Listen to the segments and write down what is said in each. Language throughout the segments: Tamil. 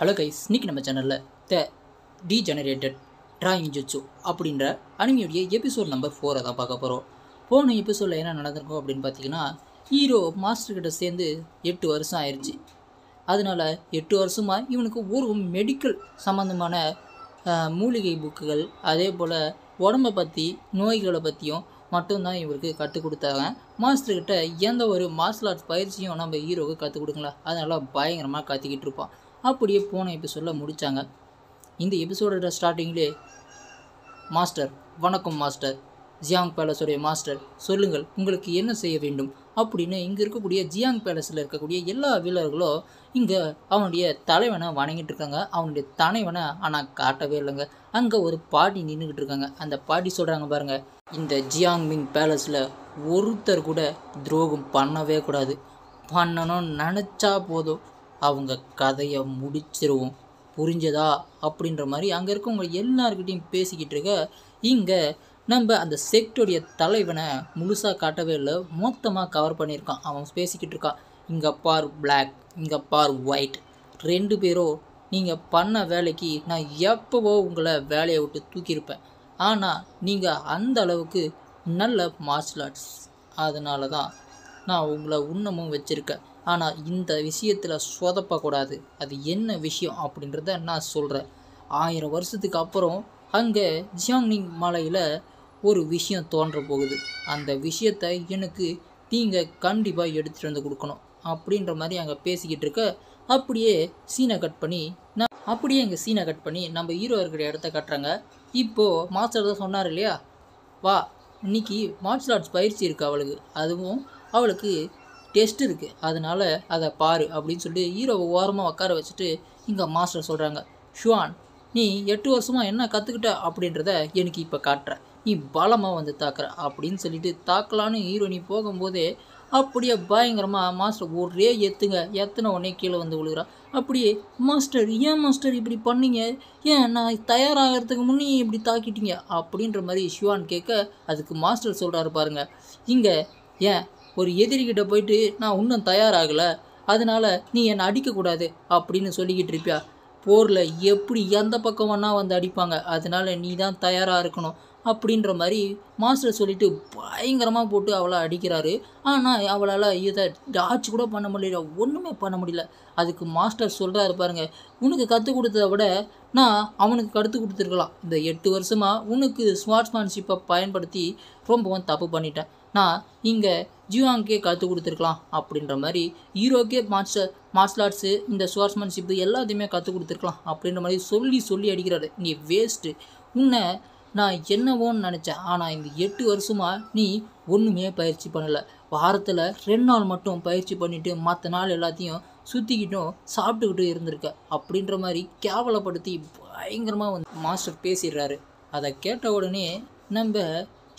ஹலோ கைஸ், இன்னைக்கு நம்ம சேனலில் த டீஜெனரேட்டட் டிராயிங் ஜுட்சு அப்படின்ற அனிமியோடைய எபிசோட் நம்பர் 4 தான் பார்க்க போகிறோம். போன எபிசோடில் என்ன நடந்திருக்கும் அப்படின்னு பார்த்தீங்கன்னா, ஹீரோ மாஸ்டர்கிட்ட சேர்ந்து 8 வருஷம் ஆயிடுச்சு. அதனால் 8 வருஷமாக இவனுக்கு ஒரு மெடிக்கல் சம்மந்தமான மூலிகை புக்குகள், அதே போல் உடம்பை பற்றி நோய்களை பற்றியும் மட்டும்தான் இவருக்கு கற்றுக் கொடுத்தாங்க. மாஸ்டர்கிட்ட எந்த ஒரு மார்ஷல் ஆர்ட்ஸ் பயிற்சியும் நம்ம ஹீரோவுக்கு கற்றுக் கொடுக்கல. அதனால் பயங்கரமாக கற்றுக்கிட்டு இருப்பான். அப்படியே போன எபிசோடில் முடித்தாங்க. இந்த எபிசோடோட ஸ்டார்டிங்லேயே மாஸ்டர், வணக்கம் மாஸ்டர், ஜியாங் பேலஸோடைய மாஸ்டர், சொல்லுங்கள் உங்களுக்கு என்ன செய்ய வேண்டும் அப்படின்னு இங்கே இருக்கக்கூடிய ஜியாங் பேலஸில் இருக்கக்கூடிய எல்லா வீரர்களும் இங்கே அவனுடைய தலைவனை வணங்கிட்டு இருக்காங்க. அவனுடைய தலைவனை ஆனால் காட்டவே இல்லைங்க. அங்கே ஒரு பாட்டி நின்றுக்கிட்டு இருக்காங்க. அந்த பாட்டி சொல்கிறாங்க, பாருங்கள், இந்த ஜியாங் மிங் பேலஸில் ஒருத்தர் கூட துரோகம் பண்ணவே கூடாது. பண்ணணும்னு நினச்சா போதும், அவங்க கதையை முடிச்சிருவோம், புரிஞ்சதா அப்படின்ற மாதிரி அங்கே இருக்கவங்க எல்லாருக்கிட்டையும் பேசிக்கிட்டு இருக்க. இங்கே நம்ம அந்த செக்டோடைய தலைவனை முழுசாக காட்டவே இல்லை, மொத்தமாக கவர் பண்ணியிருக்கான். அவன் பேசிக்கிட்டு இருக்கான், இங்கே பார் பிளாக், இங்கே பார் ஒயிட், 2 பேரும் நீங்கள் பண்ண வேலைக்கு நான் எப்போவோ உங்களை வேலையை விட்டு தூக்கியிருப்பேன். ஆனால் நீங்கள் அந்த அளவுக்கு நல்ல மார்ஷல் ஆர்ட்ஸ், அதனால தான் நான் உங்களை இன்னமும் வச்சுருக்கேன். ஆனால் இந்த விஷயத்தில் சொதப்பக்கூடாது. அது என்ன விஷயம் அப்படின்றத நான் சொல்கிறேன். 1000 வருஷத்துக்கு அப்புறம் அங்கே ஜியாங்னிங் மலையில் ஒரு விஷயம் தோன்ற போகுது. அந்த விஷயத்தை எனக்கு நீங்கள் கண்டிப்பாக எடுத்துகிட்டு வந்து கொடுக்கணும் அப்படின்ற மாதிரி அங்கே பேசிக்கிட்டு இருக்க. அப்படியே சீனை கட் பண்ணி நம்ம ஹீரோ இருக்கிற இடத்த கட்டுறாங்க. இப்போது மாஸ்டர் தான் சொன்னார் இல்லையா, வா இன்னைக்கு மார்ஷல் ஆர்ட்ஸ் பயிற்சி இருக்குது அவளுக்கு, அதுவும் அவளுக்கு டெஸ்ட் இருக்குது, அதனால் அதை பாரு அப்படின்னு சொல்லிட்டு ஹீரோவை ஓரமாக உட்கார வச்சுட்டு இங்கே மாஸ்டர் சொல்கிறாங்க, ஷுவான், நீ 8 வருஷமாக என்ன கற்றுக்கிட்ட அப்படின்றத எனக்கு இப்போ காட்டுற, நீ பலமாக வந்து தாக்குற அப்படின்னு சொல்லிட்டு தாக்கலான்னு ஹீரோ நீ போகும்போதே அப்படியே பயங்கரமாக மாஸ்டர் ஒரே எத்தனை உடனே கீழே வந்து விழுகிறா. அப்படியே மாஸ்டர், ஏன் மாஸ்டர் இப்படி பண்ணீங்க, ஏன் நான் தயாராகிறதுக்கு முன்னே இப்படி தாக்கிட்டீங்க அப்படின்ற மாதிரி ஷுவான் கேட்க, அதுக்கு மாஸ்டர் சொல்கிறாரு, பாருங்கள், இங்கே ஏன் ஒரு எதிரிகிட்ட போயிட்டு நான் இன்னும் தயாராகலை, அதனால் நீ என்னை அடிக்கக்கூடாது அப்படின்னு சொல்லிக்கிட்டு இருப்பியா, போரில் எப்படி எந்த பக்கம் வேணா வந்து அடிப்பாங்க, அதனால் நீ தான் தயாராக இருக்கணும் அப்படின்ற மாதிரி மாஸ்டர் சொல்லிவிட்டு பயங்கரமாக போட்டு அவளை அடிக்கிறாரு. ஆனால் அவளால் இதை டாச் கூட பண்ண முடியல, ஒன்றுமே பண்ண முடியல. அதுக்கு மாஸ்டர் சொல்கிறாரு, பாருங்கள், உனக்கு கற்றுக் கொடுத்ததை விட நான் அவனுக்கு கற்றுக் கொடுத்துருக்கலாம். இந்த 8 வருஷமாக உனக்கு ஸ்மார்ட்ஸ்மேன்ஷிப்பை பயன்படுத்தி ரொம்பவும் தப்பு பண்ணிட்டேன். நான் இங்கே ஜியாங்கே கற்றுக் கொடுத்துருக்கலாம் அப்படின்ற மாதிரி ஹீரோக்கே மார்ஷல் ஆர்ட்ஸு, இந்த ஸ்மார்ட்ஸ்மேன்ஷிப்பு எல்லாத்தையுமே கற்றுக் கொடுத்துருக்கலாம் அப்படின்ற மாதிரி சொல்லி அடிக்கிறாரு. நீ வேஸ்ட்டு, உன்னை நான் என்னவோன்னு நினச்சேன், ஆனால் இந்த 8 வருஷமாக நீ ஒன்றுமே பயிற்சி பண்ணலை. வாரத்தில் 2 நாள் மட்டும் பயிற்சி பண்ணிவிட்டு மற்ற நாள் எல்லாத்தையும் சுற்றிக்கிட்டும் சாப்பிட்டுக்கிட்டும் இருந்திருக்க அப்படின்ற மாதிரி கேவலப்படுத்தி பயங்கரமாக வந்து மாஸ்டர் பேசிடுறாரு. அதை கேட்ட உடனே நம்ம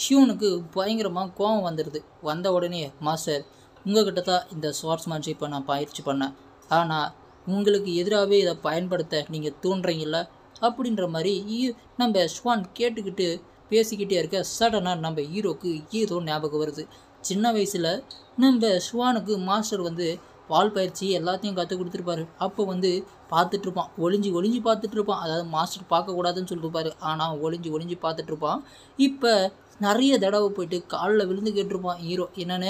ஷியூனுக்கு பயங்கரமாக கோபம் வந்துடுது. வந்த உடனே, மாஸ்டர், உங்கள்கிட்ட தான் இந்த ஸ்வார்ட்ஸ்மேன்ஷிப்பை நான் பயிற்சி பண்ணேன், ஆனால் உங்களுக்கு எதிராகவே இதை பயன்படுத்த நீங்கள் தூண்டுறீங்கள அப்படின்ற மாதிரி நம்ம ஷுவான் கேட்டுக்கிட்டு பேசிக்கிட்டே இருக்க. சடனாக நம்ம ஹீரோக்கு ஏதோ ஞாபகம் வருது. சின்ன வயசில் நம்ம ஷுவானுக்கு மாஸ்டர் வந்து வால் பயிற்சி எல்லாத்தையும் கற்றுக் கொடுத்துருப்பாரு. அப்போ வந்து பார்த்துட்ருப்பான், ஒளிஞ்சு பார்த்துட்ருப்பான். அதாவது மாஸ்டர் பார்க்கக்கூடாதுன்னு சொல்லிட்டுருப்பாரு, ஆனால் ஒளிஞ்சு பார்த்துட்ருப்பான். இப்போ நிறைய தடவை போயிட்டு காலில் விழுந்து கேட்டிருப்பான் ஹீரோ, என்னென்னு,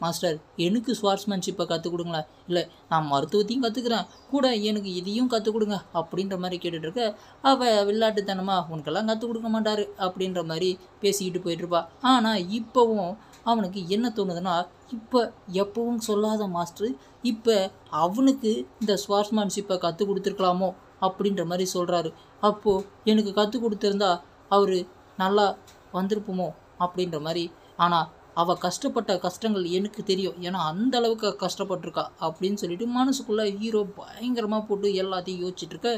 மாஸ்டர் எனக்கு ஸ்வார்ட்ஸ்மேன்ஷிப்பை கற்றுக் கொடுங்களேன், இல்லை நான் மருத்துவத்தையும் கற்றுக்குறேன், கூட எனக்கு இதையும் கற்றுக் கொடுங்க அப்படின்ற மாதிரி கேட்டுட்ருக்க. அவள் விளையாட்டுத்தனமாக உனக்கெல்லாம் கற்றுக் கொடுக்க மாட்டார் அப்படின்ற மாதிரி பேசிக்கிட்டு போயிட்டுருப்பா. ஆனால் இப்போவும் அவனுக்கு என்ன தோணுதுன்னா, இப்போ எப்பவும் சொல்லாத மாஸ்டர் இப்போ அவனுக்கு இந்த ஸ்வார்ட்ஸ்மேன்ஷிப்பை கற்றுக் கொடுத்துருக்கலாமோ அப்படின்ற மாதிரி சொல்கிறாரு. அப்போது எனக்கு கற்றுக் கொடுத்துருந்தா அவர் நல்லா வந்திருப்போமோ அப்படின்ற மாதிரி. ஆனால் அவள் கஷ்டப்பட்ட கஷ்டங்கள் எனக்கு தெரியும், ஏன்னா அந்த அளவுக்கு கஷ்டப்பட்டிருக்கா அப்படின்னு சொல்லிட்டு மனசுக்குள்ளே ஹீரோ பயங்கரமாக போட்டு எல்லாத்தையும் யோசிச்சுட்ருக்க.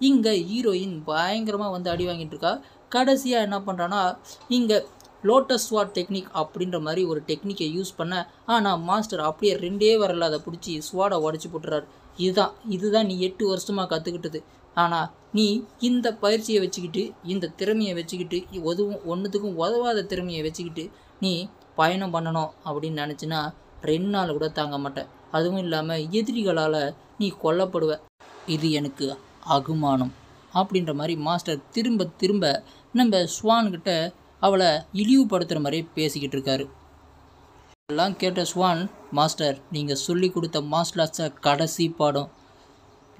இங்கே ஹீரோயின் பயங்கரமாக வந்து அடி வாங்கிட்டு இருக்கா. கடைசியாக என்ன பண்ணுறான்னா, இங்கே லோட்டஸ் ஸ்வாட் டெக்னிக் அப்படின்ற மாதிரி ஒரு டெக்னிக்கை யூஸ் பண்ண, ஆனால் மாஸ்டர் அப்படியே 2 வரல அதை பிடிச்சி ஸ்வாடை உடச்சி போட்டுறாரு. இதுதான் நீ 8 வருஷமாக கற்றுக்கிட்டது, ஆனால் நீ இந்த பயிற்சியை வச்சுக்கிட்டு, இந்த திறமையை வச்சுக்கிட்டு, ஒன்றுத்துக்கும் உதவாத திறமையை வச்சுக்கிட்டு நீ பயணம் பண்ணணும் அப்படின்னு நினச்சின்னா 2 நாள் கூட தாங்க மாட்டேன். அதுவும் இல்லாமல் எதிரிகளால் நீ கொல்லப்படுவ. இது எனக்கு அகுமானம் அப்படின்ற மாதிரி மாஸ்டர் திரும்ப திரும்ப நம்ம ஸ்வான்கிட்ட அவளை இழிவுபடுத்துகிற மாதிரி பேசிக்கிட்டு இருக்காரு. எல்லாம் கேட்ட ஸ்வான், மாஸ்டர் நீங்கள் சொல்லி கொடுத்த மார்ஷல் ஆர்ட்ஸை கடைசி பாடம்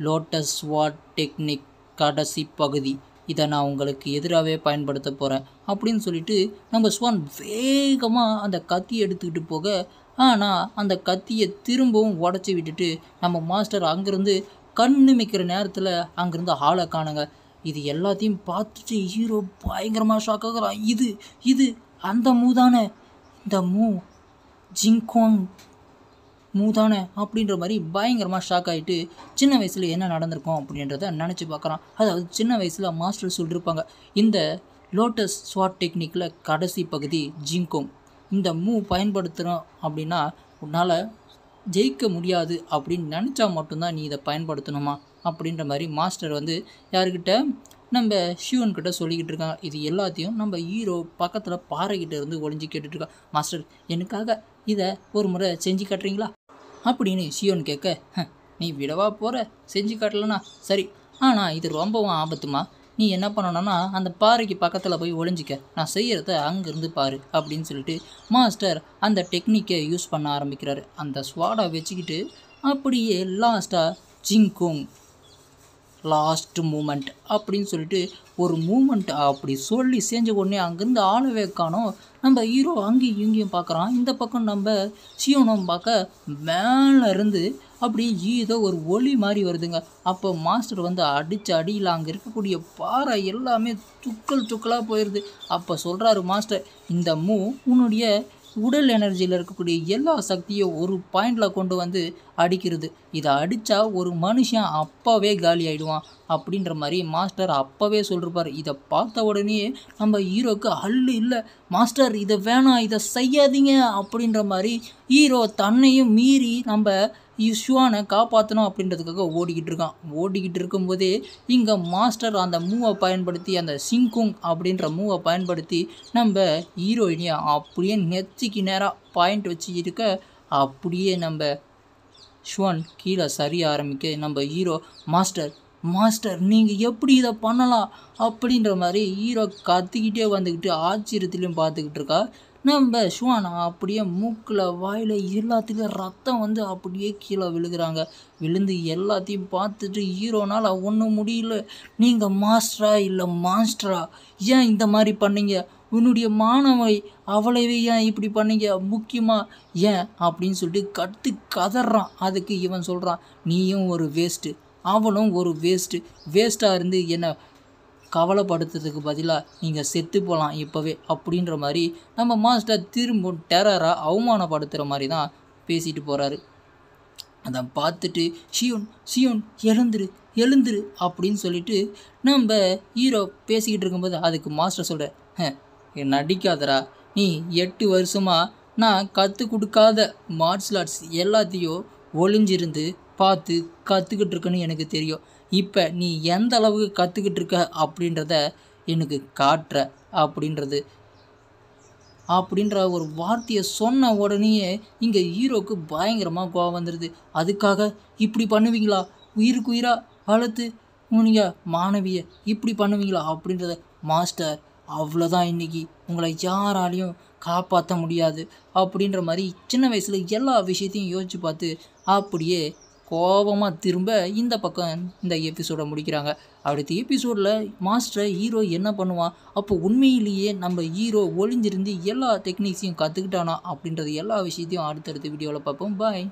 லோட்டஸ் ஸ்வாட் டெக்னிக் கடைசி பகுதி, இதை நான் உங்களுக்கு எதிராகவே பயன்படுத்த போகிறேன் அப்படின்னு சொல்லிட்டு நம்ம ஸ்வான் வேகமாக அந்த கத்தியை எடுத்துக்கிட்டு போக, ஆனால் அந்த கத்தியை திரும்பவும் உடச்சி விட்டுட்டு நம்ம மாஸ்டர் அங்கேருந்து கண்ணு மிக்கிற நேரத்தில் அங்கேருந்து ஆளை காணுங்க. இது எல்லாத்தையும் பார்த்துட்டு ஹீரோ பயங்கரமாக ஷாக் ஆகுறான். இது அந்த மூதானே, இந்த ஜிங்கோங் மூதானே அப்படின்ற மாதிரி பயங்கரமாக ஷாக் ஆகிட்டு சின்ன வயசில் என்ன நடந்திருக்கும் அப்படின்றத நினச்சி பார்க்குறான். அதாவது சின்ன வயசில் மாஸ்டர் சொல்லியிருப்பாங்க, இந்த லோட்டஸ் ஸ்வாட் டெக்னிக்கில் கடைசி பகுதி ஜிங்கோங், இந்த பயன்படுத்துகிறோம் அப்படின்னா உன்னால் ஜெயிக்க முடியாது அப்படின்னு நினச்சா மட்டும்தான் நீ இதை பயன்படுத்தணுமா அப்படின்ற மாதிரி மாஸ்டர் யாருக்கிட்ட நம்ம ஷியோன்கிட்ட சொல்லிக்கிட்டு இருக்காங்க. இது எல்லாத்தையும் நம்ம ஹீரோ பக்கத்தில் பாறைக்கிட்ட இருந்து ஒளிஞ்சு கேட்டுட்ருக்கான். மாஸ்டர் எனக்காக இதை ஒரு முறை செஞ்சு காட்டுறீங்களா அப்படின்னு ஷியோன் கேட்க, நீ விடவா போகிற, செஞ்சு காட்டலனா சரி, ஆனால் இது ரொம்பவும் ஆபத்துமா, நீ என்ன பண்ணணும்னா அந்த பாறைக்கு பக்கத்தில் போய் ஒளிஞ்சிக்க, நான் செய்கிறத அங்கேருந்து பாரு அப்படின்னு சொல்லிட்டு மாஸ்டர் அந்த டெக்னிக்கை யூஸ் பண்ண ஆரம்பிக்கிறாரு. அந்த ஸ்வாடை வச்சுக்கிட்டு அப்படியே லாஸ்ட்டாக ஜிங்கோங் லாஸ்ட் மூமெண்ட் அப்படின்னு சொல்லிட்டு ஒரு மூமெண்ட் அப்படி சொல்லி செஞ்ச உடனே அங்கேருந்து ஆளவே காணோம். நம்ம ஹீரோ அங்கேயும் இங்கேயும் பார்க்குறான். இந்த பக்கம் நம்ம ஷியோனும் பார்க்க மேலே இருந்து அப்படி ஏதோ ஒரு ஒளி மாதிரி வருதுங்க. அப்போ மாஸ்டர் அடித்த அடியில் அங்கே இருக்கக்கூடிய பாறை எல்லாமே துக்கலாக போயிடுது. அப்போ சொல்கிறாரு மாஸ்டர், இந்த உன்னுடைய உடல் எனர்ஜியில் இருக்கக்கூடிய எல்லா சக்தியும் ஒரு பாயிண்டில் கொண்டு அடிக்கிறது. இதை அடித்தா ஒரு மனுஷன் அப்போவே காலி ஆகிடுவான் அப்படின்ற மாதிரி மாஸ்டர் அப்போவே சொல்லிருப்பார். இதை பார்த்த உடனே நம்ம ஹீரோக்கு அல்லு இல்லை, மாஸ்டர் இதை வேணாம், இதை செய்யாதீங்க அப்படின்ற மாதிரி ஹீரோ தன்னையும் மீறி நம்ம ஷுவானை காப்பாற்றணும் அப்படின்றதுக்காக ஓடிக்கிட்டு இருக்கும்போதே இங்கே மாஸ்டர் அந்த பயன்படுத்தி, அந்த சிங்கோங் அப்படின்ற பயன்படுத்தி நம்ம ஹீரோயினியை அப்படியே நெத்திக்கு நேராக பாயிண்ட் வச்சு இருக்க, அப்படியே நம்ம ஷுவான் கீழே சரிய ஆரம்பிக்க நம்ம ஹீரோ, மாஸ்டர் நீங்கள் எப்படி இதை பண்ணலாம் அப்படின்ற மாதிரி ஹீரோ கத்திக்கிட்டே வந்துக்கிட்டு ஆச்சரியத்துலேயும் பார்த்துக்கிட்டு இருக்கா. நம்ம ஷுவான் அப்படியே மூக்கில் வாயில் எல்லாத்துலேயும் ரத்தம் அப்படியே கீழே விழுகிறாங்க. விழுந்து எல்லாத்தையும் பார்த்துட்டு ஹீரோனால் ஒன்றும் முடியல, நீங்கள் மாஸ்டரா இல்லை மாஸ்டரா, ஏன் இந்த மாதிரி பண்ணீங்க, உன்னுடைய மாணவை அவளைவே ஏன் இப்படி பண்ணீங்க, முக்கியமாக ஏன் அப்படின்னு சொல்லிட்டு கதறான். அதுக்கு இவன் சொல்கிறான், நீயும் ஒரு வேஸ்ட்டு, அவளும் ஒரு வேஸ்ட்டாக இருந்து என்ன கவலைப்படுத்துறதுக்கு பதிலாக நீங்கள் செத்து போகலாம் இப்போவே அப்படின்ற மாதிரி நம்ம மாஸ்டர் திரும்ப டெரராக அவமானப்படுத்துகிற மாதிரி தான் பேசிட்டு போகிறாரு. அதை பார்த்துட்டு ஷியோன் எழுந்துரு அப்படின்னு சொல்லிட்டு நம்ம ஹீரோ பேசிக்கிட்டு இருக்கும்போது அதுக்கு மாஸ்டர் சொல்கிறேன், நடிக்காதரா, நீ 8 வருஷமாக நான் கற்றுக் கொடுக்காத மார்ஷல் ஆர்ட்ஸ் எல்லாத்தையும் ஒளிஞ்சிருந்து பார்த்து கற்றுக்கிட்டு இருக்கேன்னு எனக்கு தெரியும். இப்போ நீ எந்த அளவுக்கு கற்றுக்கிட்டு இருக்க அப்படின்றத எனக்கு காட்டுற அப்படின்ற ஒரு வார்த்தையை சொன்ன உடனேயே இங்கே ஹீரோக்கு பயங்கரமாக கோவம் வந்துடுது. அதுக்காக இப்படி பண்ணுவீங்களா, உயிருக்கு உயிராக வளர்த்து நீங்கள் மாணவியை இப்படி பண்ணுவீங்களா அப்படின்றத, மாஸ்டர் அவ்வளோதான், இன்றைக்கி உங்களை யாராலையும் காப்பாற்ற முடியாது அப்படின்ற மாதிரி சின்ன வயசில் எல்லா விஷயத்தையும் யோசித்து பார்த்து அப்படியே கோபமாக திரும்ப இந்த பக்கம் இந்த எபிசோடை முடிக்கிறாங்க. அடுத்த எபிசோடில் மாஸ்டர் ஹீரோ என்ன பண்ணுவான், அப்போ உண்மையிலேயே நம்ம ஹீரோ ஒளிஞ்சிருந்து எல்லா டெக்னிக்ஸையும் கற்றுக்கிட்டானா அப்படின்றது எல்லா விஷயத்தையும் அடுத்தடுத்த வீடியோவில் பார்ப்போம். பாய்.